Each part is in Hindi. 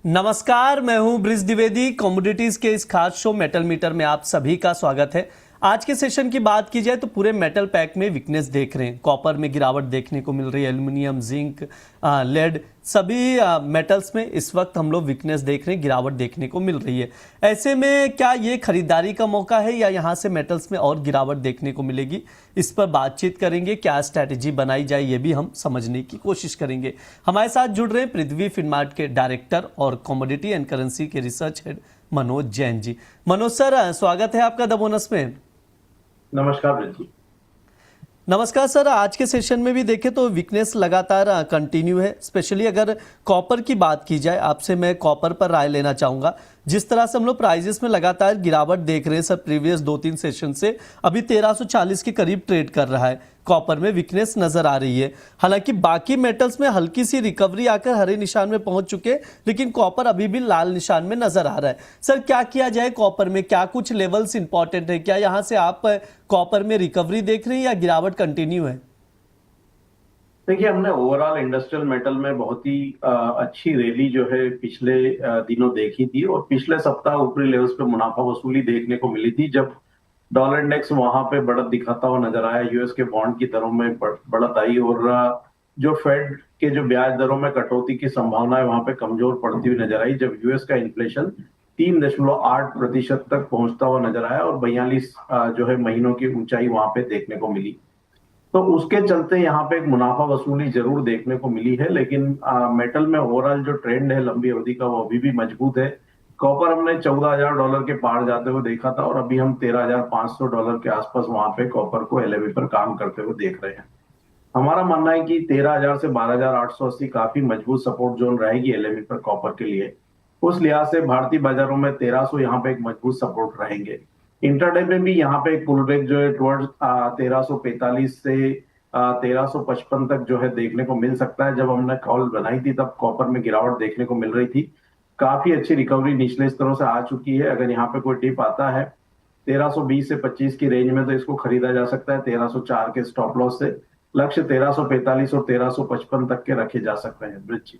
नमस्कार, मैं हूं ब्रिज द्विवेदी। कमोडिटीज के इस खास शो मेटल मीटर में आप सभी का स्वागत है। आज के सेशन की बात की जाए तो पूरे मेटल पैक में वीकनेस देख रहे हैं। कॉपर में गिरावट देखने को मिल रही है, एल्युमिनियम, जिंक, लेड, सभी मेटल्स में इस वक्त हम लोग वीकनेस देख रहे हैं, गिरावट देखने को मिल रही है। ऐसे में क्या ये खरीदारी का मौका है या यहाँ से मेटल्स में और गिरावट देखने को मिलेगी, इस पर बातचीत करेंगे। क्या स्ट्रैटेजी बनाई जाए ये भी हम समझने की कोशिश करेंगे। हमारे साथ जुड़ रहे हैं पृथ्वी फिनमार्ट के डायरेक्टर और कमोडिटी एंड करेंसी के research head Manoj Jain ji. Manoj sir, स्वागत है आपका द बोनस में। नमस्कार ब्रिज। नमस्कार सर। आज के सेशन में भी देखें तो वीकनेस लगातार कंटिन्यू है। स्पेशली अगर कॉपर की बात की जाए, आपसे मैं कॉपर पर राय लेना चाहूँगा। जिस तरह से हम लोग प्राइजेस में लगातार गिरावट देख रहे हैं सर, प्रीवियस 2-3 सेशन से अभी 1340 के करीब ट्रेड कर रहा है। कॉपर में वीकनेस नजर आ रही है। हालांकि बाकी मेटल्स में हल्की सी रिकवरी आकर हरे निशान में पहुंच चुके, लेकिन कॉपर अभी भी लाल निशान में नजर आ रहा है। सर, क्या किया जाए कॉपर में? क्या कुछ लेवल्स इंपॉर्टेंट है? क्या यहां से आप कॉपर में रिकवरी देख रहे हैं या गिरावट कंटिन्यू है? देखिए, हमने ओवरऑल इंडस्ट्रियल मेटल में बहुत ही अच्छी रैली जो है पिछले दिनों देखी थी और पिछले सप्ताह ऊपरी लेवल्स पे मुनाफा वसूली देखने को मिली थी, जब डॉलर इंडेक्स वहां पे बढ़त दिखाता हुआ नजर आया। यूएस के बॉन्ड की दरों में बढ़त आई और जो फेड के जो ब्याज दरों में कटौती की संभावना है वहां पे कमजोर पड़ती हुई नजर आई, जब यूएस का इन्फ्लेशन 3.8% तक पहुंचता हुआ नजर आया और 42 जो है महीनों की ऊंचाई वहां पे देखने को मिली। तो उसके चलते यहाँ पे एक मुनाफा वसूली जरूर देखने को मिली है, लेकिन मेटल में ओवरऑल जो ट्रेंड है लंबी अवधि का वो अभी भी मजबूत है। कॉपर हमने $14,000 के पार जाते हुए देखा था और अभी हम $13,500 के आसपास वहां पे कॉपर को एलएवी पर काम करते हुए देख रहे हैं। हमारा मानना है कि 13,000 से 12,880 काफी मजबूत सपोर्ट जोन रहेगी एलएवी पर कॉपर के लिए। उस लिहाज से भारतीय बाजारों में 1300 यहाँ पे एक मजबूत सपोर्ट रहेंगे। इंटरडे में भी यहाँ पे एक पुल बैक जो है टुवर्ड्स 1345 से 1355 तक जो है देखने को मिल सकता है। जब हमने कॉल बनाई थी तब कॉपर में गिरावट देखने को मिल रही थी। काफी अच्छी रिकवरी निचले स्तरों से आ चुकी है। अगर यहाँ पे कोई टिप आता है 1320 से 25 की रेंज में तो इसको खरीदा जा सकता है। 1304 के स्टॉप लॉस से लक्ष्य 1345 और 1355 तक के रखे जा सकते हैं। ब्रिज जी,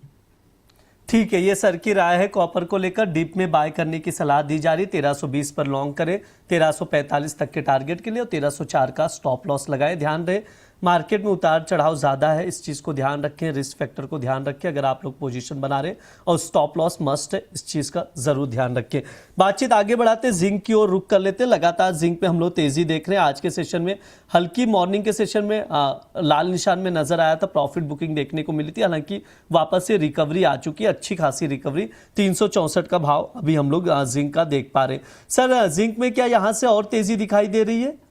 ठीक है, ये सर की राय है। कॉपर को लेकर डीप में बाय करने की सलाह दी जा रही। 1320 पर लॉन्ग करें, 1345 तक के टारगेट के लिए, और 1304 का स्टॉप लॉस लगाए। ध्यान रहे मार्केट में उतार चढ़ाव ज़्यादा है, इस चीज़ को ध्यान रखें। रिस्क फैक्टर को ध्यान रखें अगर आप लोग पोजीशन बना रहे हैं, और स्टॉप लॉस मस्ट है, इस चीज़ का ज़रूर ध्यान रखें। बातचीत आगे बढ़ाते जिंक की ओर रुख कर लेते हैं। लगातार जिंक पे हम लोग तेज़ी देख रहे हैं। आज के सेशन में हल्की मॉर्निंग के सेशन में लाल निशान में नजर आया था, प्रॉफिट बुकिंग देखने को मिली थी। हालांकि वापस से रिकवरी आ चुकी है, अच्छी खासी रिकवरी। 364 का भाव अभी हम लोग जिंक का देख पा रहे हैं। सर, जिंक में क्या यहाँ से और तेज़ी दिखाई दे रही है?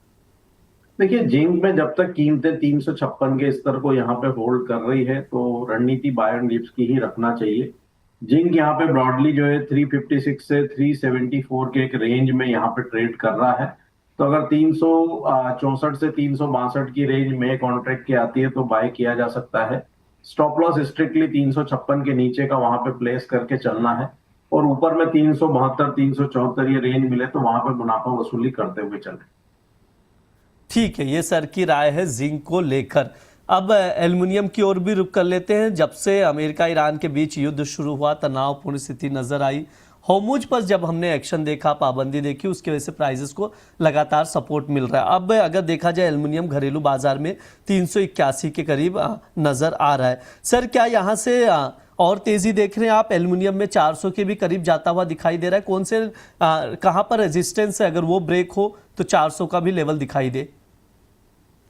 देखिए, जिंक में जब तक कीमतें 356 के स्तर को यहाँ पे होल्ड कर रही है तो रणनीति बाय एंड डिप्स की ही रखना चाहिए। जिंक यहाँ पे ब्रॉडली जो है 356 से 374 के एक रेंज में यहाँ पे ट्रेड कर रहा है। तो अगर 364 से 362 की रेंज में कॉन्ट्रैक्ट की आती है तो बाय किया जा सकता है। स्टॉप लॉस स्ट्रिक्टली 356 के नीचे का वहां पे प्लेस करके चलना है और ऊपर में 372 374 ये रेंज मिले तो वहां पे मुनाफा वसूली करते हुए चले। ठीक है, ये सर की राय है जिंक को लेकर। अब एल्युमिनियम की ओर भी रुख कर लेते हैं। जब से अमेरिका ईरान के बीच युद्ध शुरू हुआ, तनावपूर्ण स्थिति नजर आई। होर्मुज पर जब हमने एक्शन देखा, पाबंदी देखी, उसकी वजह से प्राइसेस को लगातार सपोर्ट मिल रहा है। अब अगर देखा जाए एल्युमिनियम घरेलू बाजार में 381 के करीब नजर आ रहा है। सर, क्या यहाँ से और तेजी देख रहे हैं आप? एल्युमिनियम में 400 के भी करीब जाता हुआ दिखाई दे रहा है। कौन से कहाँ पर रेजिस्टेंस है? अगर वो ब्रेक हो तो 400 का भी लेवल दिखाई दे।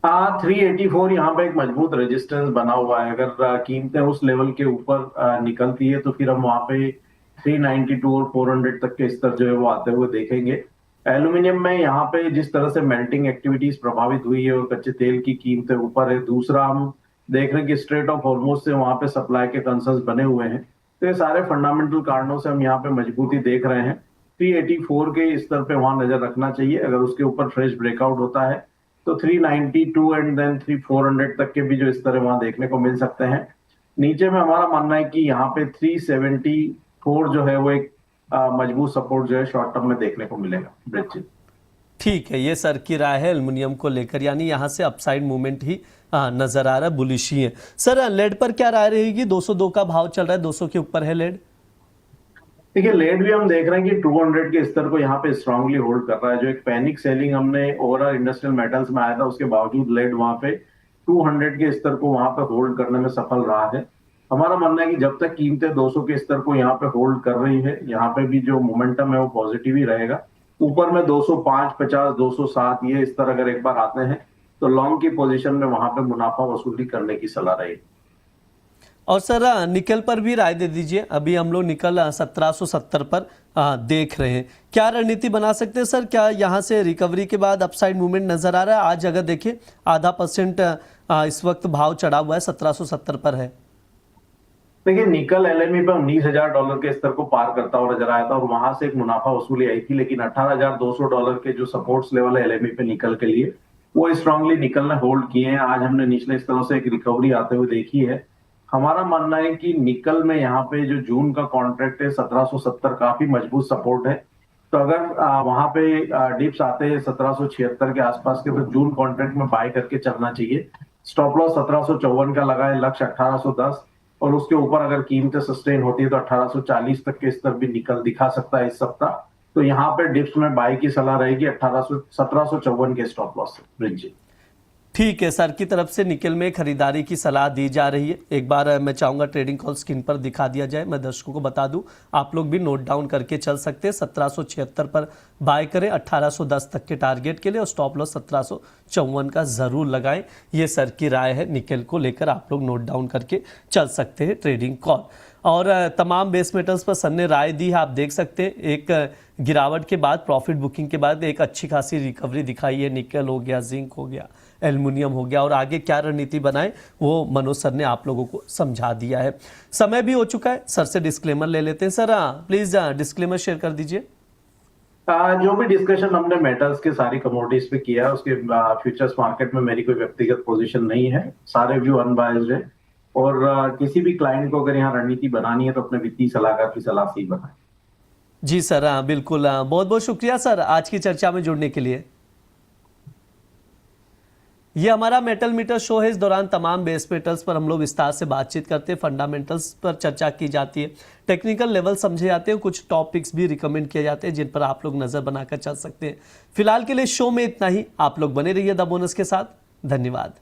384 यहाँ पे एक मजबूत रेजिस्टेंस बना हुआ है। अगर कीमतें उस लेवल के ऊपर निकलती है तो फिर हम वहां पे 392 और 400 तक के स्तर जो है वो आते हुए देखेंगे। एल्यूमिनियम में यहाँ पे जिस तरह से मेल्टिंग एक्टिविटीज प्रभावित हुई है और कच्चे तेल की कीमतें ऊपर है। दूसरा, हम देख रहे हैं कि स्ट्रेट ऑफ हॉर्मुज से वहां पे सप्लाई के कंसर्न्स बने हुए हैं। तो ये सारे फंडामेंटल कारणों से हम यहाँ पे मजबूती देख रहे हैं। 384 के स्तर पे वहां नजर रखना चाहिए। अगर उसके ऊपर फ्रेश ब्रेकआउट होता है तो 392 एंड देन 400 तक के भी जो स्तर है वहां देखने को मिल सकते हैं। नीचे में हमारा मानना है कि यहाँ पे 374 जो है वो एक मजबूत सपोर्ट जो है शॉर्ट टर्म में देखने को मिलेगा। ठीक है, ये सर की राय है एल्युमिनियम को लेकर, यानी यहाँ से अपसाइड मूवमेंट ही नजर आ रहा है, बुलिश ही है। सर, लेड पर क्या राय रहेगी? 202 का भाव चल रहा है, 200 के ऊपर है लेड। देखिए लेट भी हम देख रहे हैं कि 200 के स्तर को यहाँ पे स्ट्रांगली होल्ड कर रहा है। जो एक पैनिक सेलिंग हमने ओवरऑल इंडस्ट्रियल मेटल्स में आया था, उसके बावजूद लेट वहां पे 200 के स्तर को वहां पे होल्ड करने में सफल रहा है। हमारा मानना है कि जब तक कीमतें 200 के स्तर को यहाँ पे होल्ड कर रही है, यहाँ पे भी जो मोमेंटम है वो पॉजिटिव ही रहेगा। ऊपर में 205, 50, 207 ये स्तर अगर एक बार आते हैं तो लॉन्ग की पोजीशन में वहां पे मुनाफा वसूली करने की सलाह रहेगी। और सर निकल पर भी राय दे दीजिए। अभी हम लोग निकल 1770 पर देख रहे हैं, क्या रणनीति बना सकते हैं सर? क्या यहाँ से रिकवरी के बाद अपसाइड मूवमेंट नजर आ रहा है? आज अगर देखें 0.5% इस वक्त भाव चढ़ा हुआ है, 1770 पर है। देखिए निकल एलएमई पे $19,000 के स्तर को पार करता हुआ नजर आया था और वहां से एक मुनाफा वसूली आई थी, लेकिन $18,200 के जो सपोर्ट्स लेवल है एलएमई पे निकल के लिए, वो स्ट्रांगली निकल ने होल्ड किए हैं। आज हमने निचले स्तरों से एक रिकवरी आते हुए देखी है। हमारा मानना है कि निकल में यहाँ पे जो जून का कॉन्ट्रैक्ट है 1770 काफी मजबूत सपोर्ट है। तो अगर वहां पे डिप्स आते हैं 1776 के आसपास के, तो जून कॉन्ट्रैक्ट में बाय करके चलना चाहिए। स्टॉप लॉस 1754 का लगा है, लक्ष्य 1810, और उसके ऊपर अगर कीमतें सस्टेन होती है तो 1840 तक के स्तर भी निकल दिखा सकता है इस सप्ताह। तो यहाँ पे डिप्स में बाय की सलाह रहेगी 1754 के स्टॉप लॉस से। ठीक है, सर की तरफ से निकल में खरीदारी की सलाह दी जा रही है। एक बार मैं चाहूंगा ट्रेडिंग कॉल स्क्रीन पर दिखा दिया जाए, मैं दर्शकों को बता दूं, आप लोग भी नोट डाउन करके चल सकते हैं। 1776 पर बाय करें 1810 तक के टारगेट के लिए, और स्टॉप लॉस 1754 का जरूर लगाएं। ये सर की राय है, निकल को लेकर आप लोग नोट डाउन करके चल सकते हैं ट्रेडिंग कॉल। और तमाम बेस मेटल्स पर सर ने राय दी है, आप देख सकते हैं। एक गिरावट के बाद, प्रॉफिट बुकिंग के बाद एक अच्छी खासी रिकवरी दिखाई है। निकल हो गया, जिंक हो गया, एल्युमिनियम हो गया, और आगे क्या रणनीति बनाए वो मनोज सर ने आप लोगों को समझा दिया है। समय भी हो चुका है, सर से डिस्क्लेमर ले लेते हैं। सर प्लीज डिस्क्लेमर शेयर कर दीजिए। जो भी डिस्कशन हमने मेटल्स के सारी कमोडिटीज पे किया, उसके फ्यूचर्स मार्केट में मेरी कोई व्यक्तिगत पोजीशन नहीं है, सारे व्यू अनबायस्ड है। और किसी भी क्लाइंट को अगर यहाँ रणनीति बनानी है तो अपने वित्तीय सलाहकार की सलाह से ही बनाए। जी सर, बिल्कुल, बहुत बहुत शुक्रिया सर आज की चर्चा में जुड़ने के लिए। ये हमारा मेटल मीटर शो है। इस दौरान तमाम बेस मेटल्स पर हम लोग विस्तार से बातचीत करते हैं, फंडामेंटल्स पर चर्चा की जाती है, टेक्निकल लेवल समझे जाते हैं, कुछ टॉपिक्स भी रिकमेंड किए जाते हैं जिन पर आप लोग नजर बनाकर चल सकते हैं। फिलहाल के लिए शो में इतना ही। आप लोग बने रहिए द बोनस के साथ। धन्यवाद।